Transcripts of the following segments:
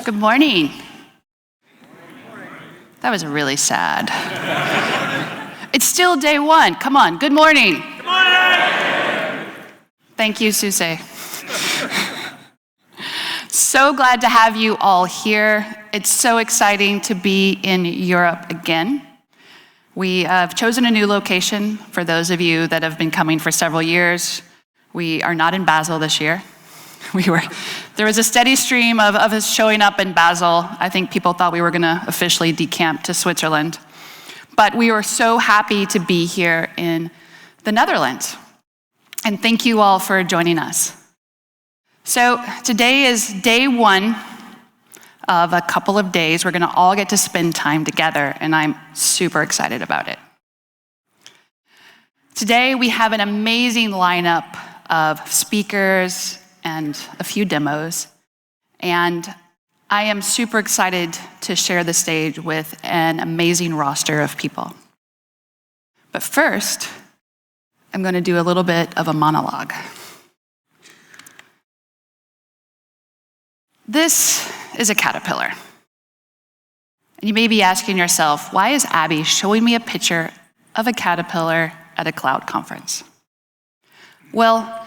Good morning. That was really sad. It's still day one. Come on, good morning. Good morning! Thank you, Suse. So glad to have you all here. It's so exciting to be in Europe again. We have chosen a new location for those of you that have been coming for several years. We are not in Basel this year. There was a steady stream of us showing up in Basel. I think people thought we were gonna officially decamp to Switzerland. But we were so happy to be here in the Netherlands. And thank you all for joining us. So today is day one of a couple of days. We're gonna all get to spend time together, and I'm super excited about it. Today we have an amazing lineup of speakers and a few demos. And I am super excited to share the stage with an amazing roster of people. But first, I'm going to do a little bit of a monologue. This is a caterpillar. And you may be asking yourself, why is Abby showing me a picture of a caterpillar at a cloud conference? Well,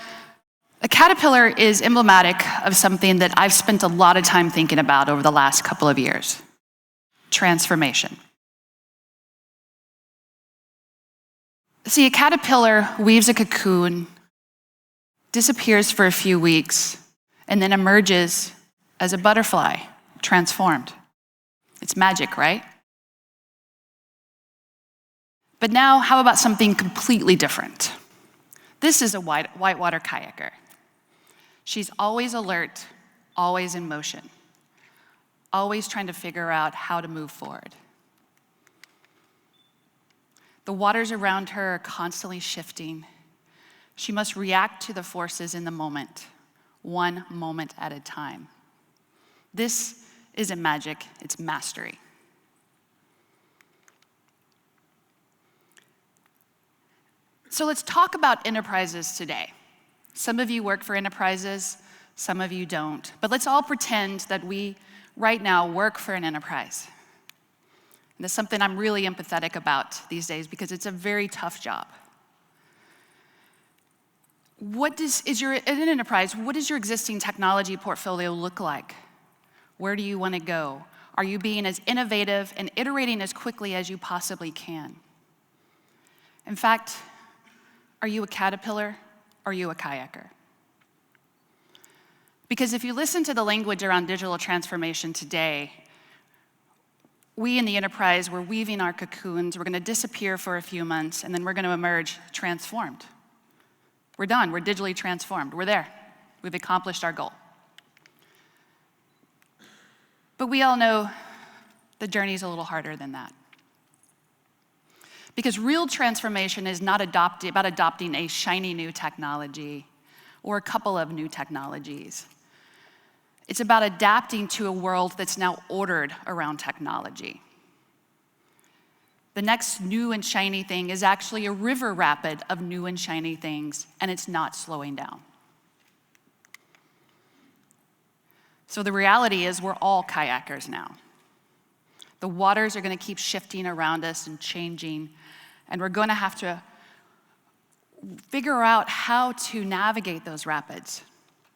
a caterpillar is emblematic of something that I've spent a lot of time thinking about over the last couple of years: transformation. See, a caterpillar weaves a cocoon, disappears for a few weeks, and then emerges as a butterfly, transformed. It's magic, right? But now, how about something completely different? This is a whitewater kayaker. She's always alert, always in motion, always trying to figure out how to move forward. The waters around her are constantly shifting. She must react to the forces in the moment, one moment at a time. This isn't magic, it's mastery. So let's talk about enterprises today. Some of you work for enterprises, some of you don't. But let's all pretend that we, right now, work for an enterprise. And that's something I'm really empathetic about these days because it's a very tough job. In an enterprise, what does your existing technology portfolio look like? Where do you want to go? Are you being as innovative and iterating as quickly as you possibly can? In fact, are you a caterpillar? Are you a kayaker? Because if you listen to the language around digital transformation today, we in the enterprise, we're weaving our cocoons, we're gonna disappear for a few months, and then we're gonna emerge transformed. We're done, we're digitally transformed, we're there. We've accomplished our goal. But we all know the journey's a little harder than that. Because real transformation is not about adopting a shiny new technology or a couple of new technologies. It's about adapting to a world that's now ordered around technology. The next new and shiny thing is actually a river rapid of new and shiny things, and it's not slowing down. So the reality is we're all kayakers now. The waters are going to keep shifting around us and changing, and we're going to have to figure out how to navigate those rapids.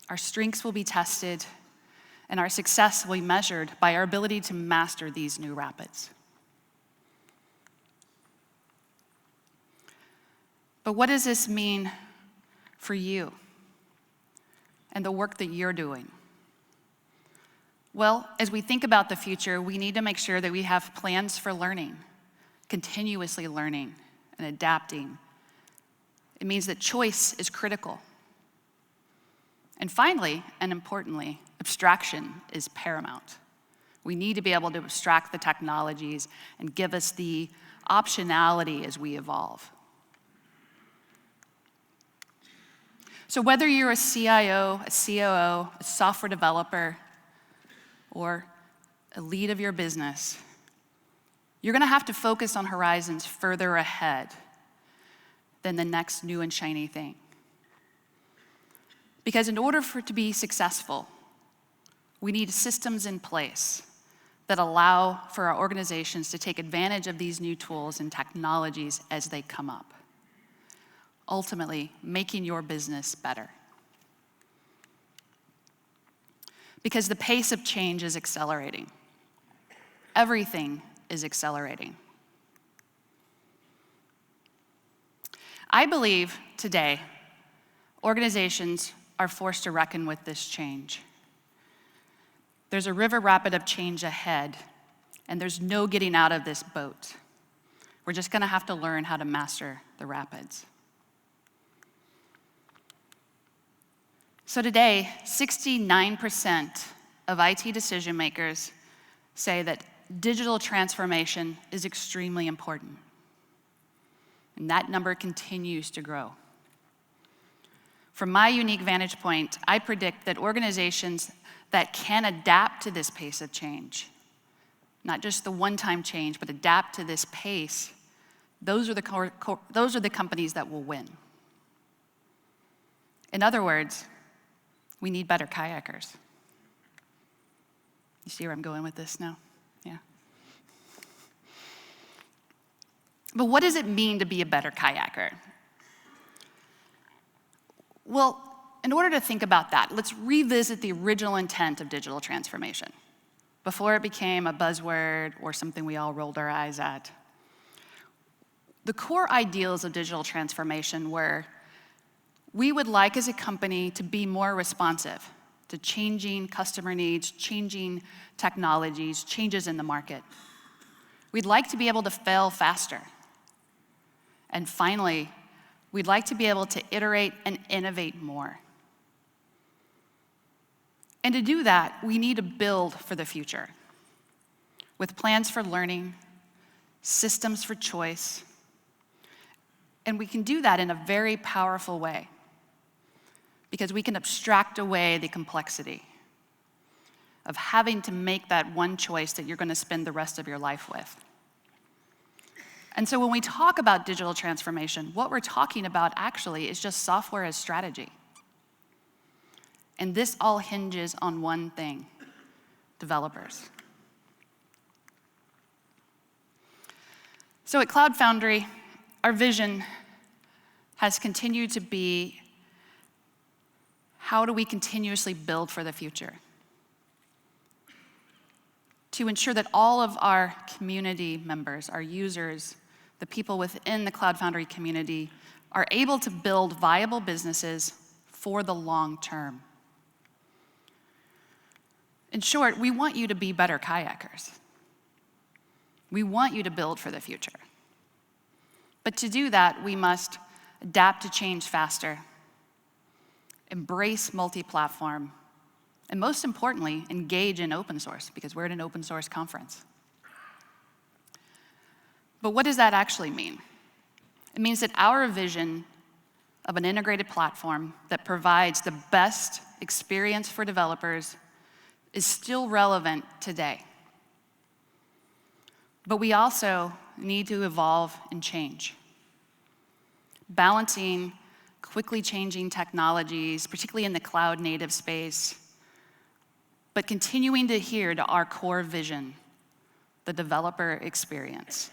Our strengths will be tested, and our success will be measured by our ability to master these new rapids. But what does this mean for you and the work that you're doing? Well, as we think about the future, we need to make sure that we have plans for learning, continuously learning and adapting. It means that choice is critical. And finally, and importantly, abstraction is paramount. We need to be able to abstract the technologies and give us the optionality as we evolve. So whether you're a CIO, a COO, a software developer, or a lead of your business, you're gonna have to focus on horizons further ahead than the next new and shiny thing. Because in order for it to be successful, We need systems in place that allow for our organizations to take advantage of these new tools and technologies as they come up, ultimately making your business better. Because the pace of change is accelerating. Everything is accelerating. I believe today, organizations are forced to reckon with this change. There's a river rapid of change ahead, and there's no getting out of this boat. We're just gonna have to learn how to master the rapids. So today, 69% of IT decision makers say that digital transformation is extremely important. And that number continues to grow. From my unique vantage point, I predict that organizations that can adapt to this pace of change, not just the one-time change, but adapt to this pace, those are the companies that will win. In other words, we need better kayakers. You see where I'm going with this now? Yeah. But what does it mean to be a better kayaker? Well, in order to think about that, let's revisit the original intent of digital transformation before it became a buzzword or something we all rolled our eyes at. The core ideals of digital transformation were we would like as a company to be more responsive to changing customer needs, changing technologies, changes in the market. We'd like to be able to fail faster. And finally, we'd like to be able to iterate and innovate more. And to do that, we need to build for the future with plans for learning, systems for choice, and we can do that in a very powerful way because we can abstract away the complexity of having to make that one choice that you're going to spend the rest of your life with. And so when we talk about digital transformation, what we're talking about actually is just software as strategy. And this all hinges on one thing: developers. So at Cloud Foundry, our vision has continued to be, how do we continuously build for the future? To ensure that all of our community members, our users, the people within the Cloud Foundry community are able to build viable businesses for the long term. In short, we want you to be better kayakers. We want you to build for the future. But to do that, we must adapt to change faster, embrace multi-platform, and most importantly, engage in open source, because we're at an open source conference. But what does that actually mean? It means that our vision of an integrated platform that provides the best experience for developers is still relevant today. But we also need to evolve and change, balancing quickly changing technologies, particularly in the cloud native space, but continuing to adhere to our core vision, the developer experience.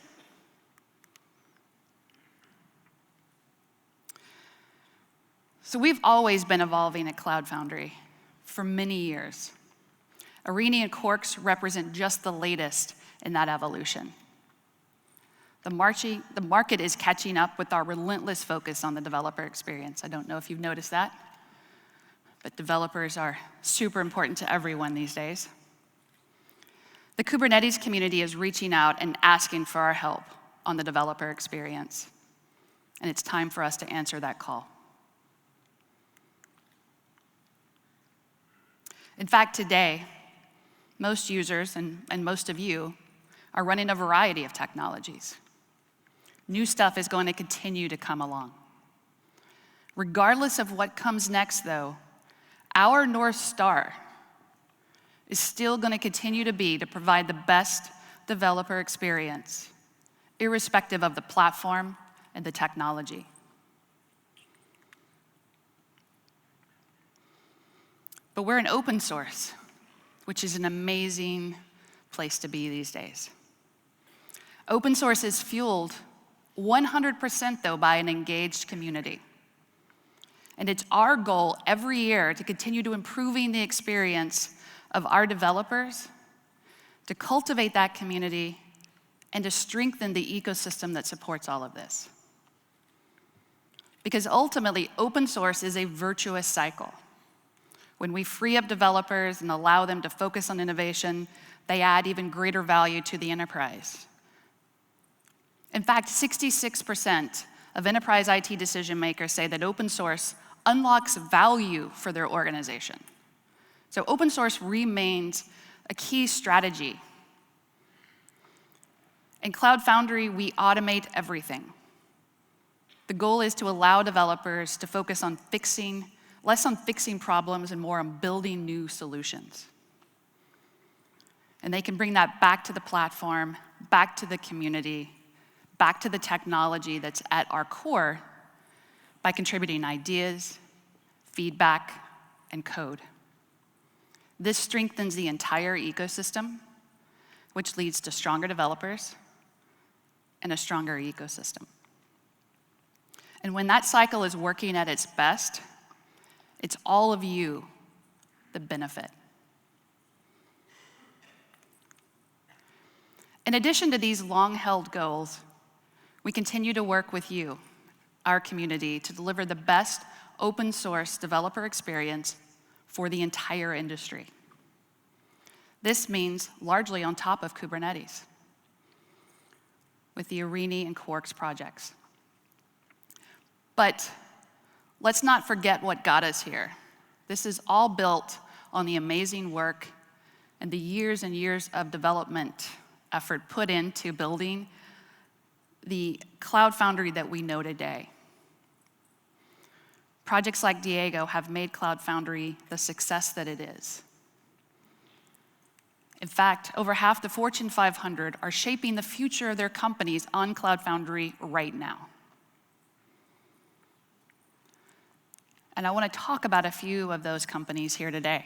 So we've always been evolving at Cloud Foundry for many years. Arena and Quarks represent just the latest in that evolution. The market is catching up with our relentless focus on the developer experience. I don't know if you've noticed that, but developers are super important to everyone these days. The Kubernetes community is reaching out and asking for our help on the developer experience, and it's time for us to answer that call. In fact, today, most users and most of you are running a variety of technologies. New stuff is going to continue to come along. Regardless of what comes next, though, our North Star is still going to continue to be to provide the best developer experience, irrespective of the platform and the technology. But we're an open source, which is an amazing place to be these days. Open source is fueled 100% though by an engaged community. And it's our goal every year to continue to improving the experience of our developers, to cultivate that community, and to strengthen the ecosystem that supports all of this. Because ultimately, open source is a virtuous cycle. When we free up developers and allow them to focus on innovation, they add even greater value to the enterprise. In fact, 66% of enterprise IT decision makers say that open source unlocks value for their organization. So open source remains a key strategy. In Cloud Foundry, we automate everything. The goal is to allow developers to focus on less on fixing problems and more on building new solutions. And they can bring that back to the platform, back to the community, back to the technology that's at our core by contributing ideas, feedback, and code. This strengthens the entire ecosystem, which leads to stronger developers and a stronger ecosystem. And when that cycle is working at its best, it's all of you that benefit. In addition to these long-held goals, we continue to work with you, our community, to deliver the best open source developer experience for the entire industry. This means largely on top of Kubernetes with the Arini and Quarks projects. But let's not forget what got us here. This is all built on the amazing work and the years and years of development effort put into building the Cloud Foundry that we know today. Projects like Diego have made Cloud Foundry the success that it is. In fact, over half the Fortune 500 are shaping the future of their companies on Cloud Foundry right now. And I want to talk about a few of those companies here today.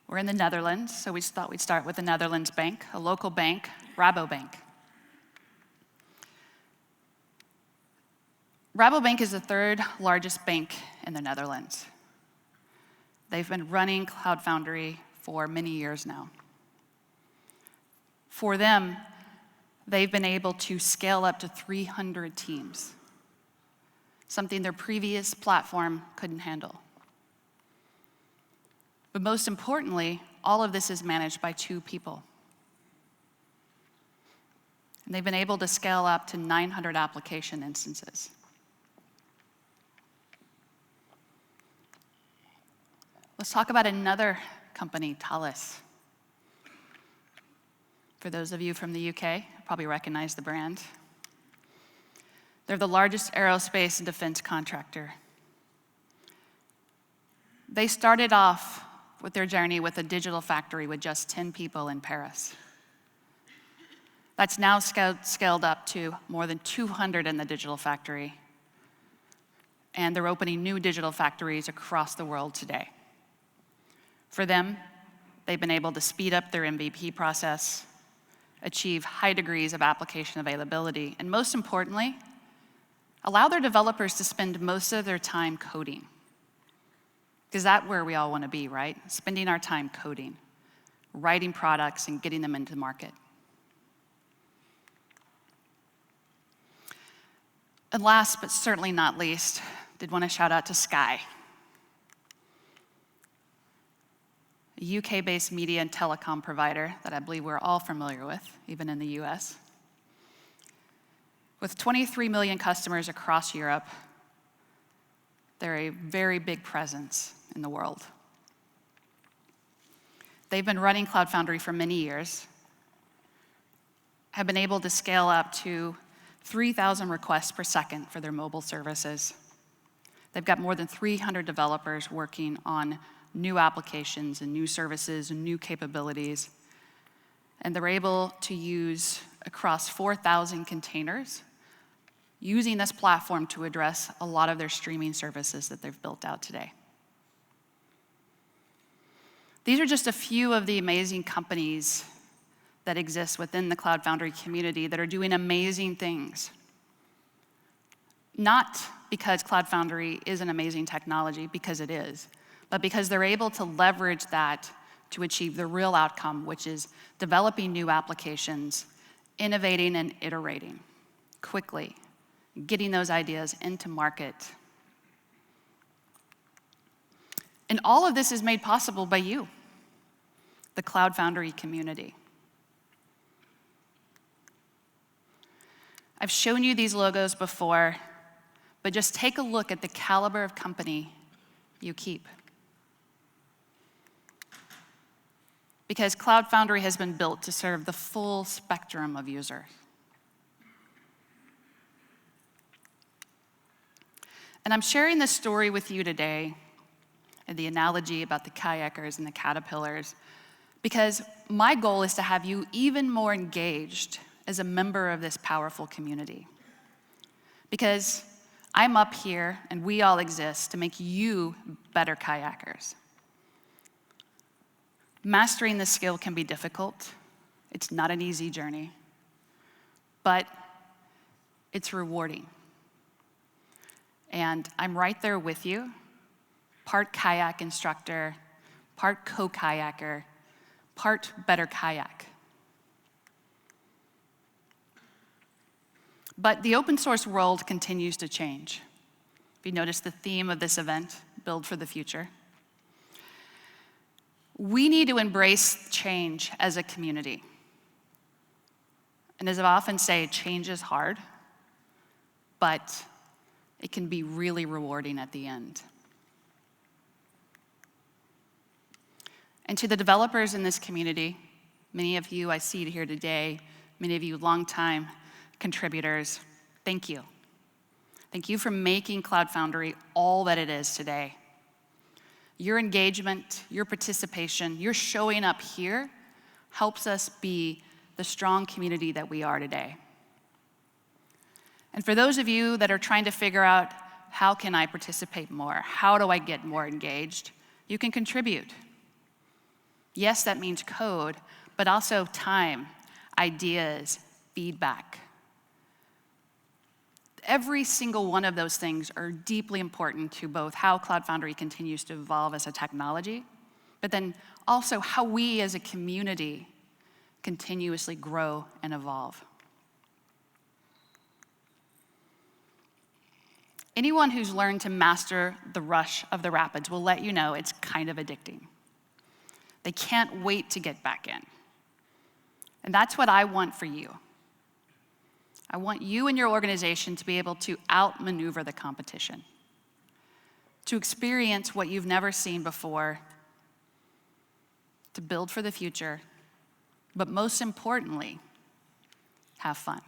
We're in the Netherlands, so we thought we'd start with the Netherlands bank, a local bank, Rabobank. Rabobank is the third largest bank in the Netherlands. They've been running Cloud Foundry for many years now. For them, they've been able to scale up to 300 teams, something their previous platform couldn't handle. But most importantly, all of this is managed by 2 people. And they've been able to scale up to 900 application instances. Let's talk about another company, Thales. For those of you from the UK, you probably recognize the brand. They're the largest aerospace and defense contractor. They started off with their journey with a digital factory with just 10 people in Paris. That's now scaled up to more than 200 in the digital factory. And they're opening new digital factories across the world today. For them, they've been able to speed up their MVP process, achieve high degrees of application availability, and most importantly, allow their developers to spend most of their time coding. Because that's where we all want to be, right? Spending our time coding, writing products, and getting them into the market. And last, but certainly not least, did want to shout out to Sky, a UK-based media and telecom provider that I believe we're all familiar with, even in the US. With 23 million customers across Europe, they're a very big presence in the world. They've been running Cloud Foundry for many years, have been able to scale up to 3,000 requests per second for their mobile services. They've got more than 300 developers working on new applications and new services and new capabilities. And they're able to use across 4,000 containers, using this platform to address a lot of their streaming services that they've built out today. These are just a few of the amazing companies that exist within the Cloud Foundry community that are doing amazing things. Not because Cloud Foundry is an amazing technology, because it is, but because they're able to leverage that to achieve the real outcome, which is developing new applications, innovating and iterating quickly, getting those ideas into market. And all of this is made possible by you, the Cloud Foundry community. I've shown you these logos before, but just take a look at the caliber of company you keep. Because Cloud Foundry has been built to serve the full spectrum of users. And I'm sharing this story with you today, and the analogy about the kayakers and the caterpillars, because my goal is to have you even more engaged as a member of this powerful community. Because I'm up here, and we all exist to make you better kayakers. Mastering this skill can be difficult. It's not an easy journey, but it's rewarding. And I'm right there with you, part kayak instructor, part co-kayaker, part better kayak. But the open source world continues to change. If you notice the theme of this event, Build for the Future. We need to embrace change as a community. And as I often say, change is hard, but it can be really rewarding at the end. And to the developers in this community, many of you I see here today, many of you longtime contributors, thank you. Thank you for making Cloud Foundry all that it is today. Your engagement, your participation, your showing up here helps us be the strong community that we are today. And for those of you that are trying to figure out, how can I participate more? How do I get more engaged? You can contribute. Yes, that means code, but also time, ideas, feedback. Every single one of those things are deeply important to both how Cloud Foundry continues to evolve as a technology, but then also how we as a community continuously grow and evolve. Anyone who's learned to master the rush of the rapids will let you know it's kind of addicting. They can't wait to get back in. And that's what I want for you. I want you and your organization to be able to outmaneuver the competition, to experience what you've never seen before, to build for the future, but most importantly, have fun.